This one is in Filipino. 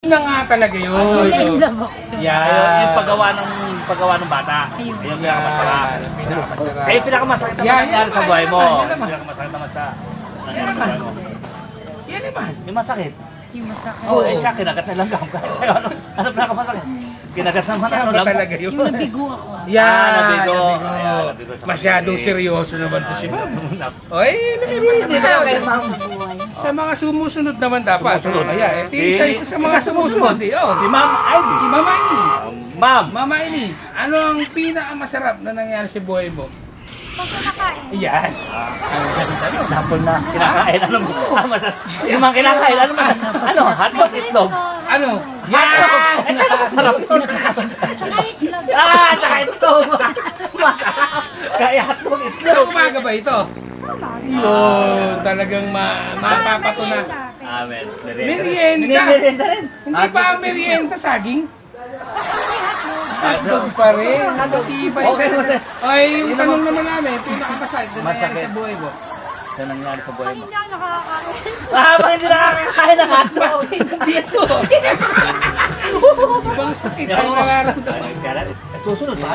Na nga talaga yun. Yung paggawa ng bata. Yung pinakamasarap. Kaya pinakamasakit naman nangyari sa buhay mo. Pinakamasakit naman sa nangyari sa buhay mo. Yan naman. Yung masakit. Yung masakit. Oo, siya kinagat na lang. Sa'yo, ano pinakamasakit? Kinagat naman ano lang. Talaga yun. Yung nabigo ako. Nabigo. Masyadong seryoso naman to si Ma'am. Oy, naman sa mga sumusunod naman dapat. Ayan, isa sa mga sumusunod. Si Ma'am Ivy. Si Mama Ini. Ma'am. Mama Ini, ano ang pinakamasarap na nangyari sa buhay mo? Pagkakain. Yan. Sample na kinakain. Ano mo? Yung mga kinakain. Ano mo? Ano? Hotdog, itlog. Ano? Yan! Masarap yun. Tsaka itlog. Tsaka itlog. Kaya hotdog, itlog. Sa umaga ba ito? Yun, talagang mapapatunan. Amen. Merienda. Merienda rin. Hindi pa ang merienda saging? Hotdog pa rin. Matibay. Okay, masaya. Ay, yung tanong naman namin, pinakamasakit na nangyari Masakit. sa buhay mo. Sa nangyari sa buhay mo. Hindi ako nakakakain. Bakit hindi nakakakain ng hotdog? Dito. Ibang sakit ang nararamdaman. Susunod pa.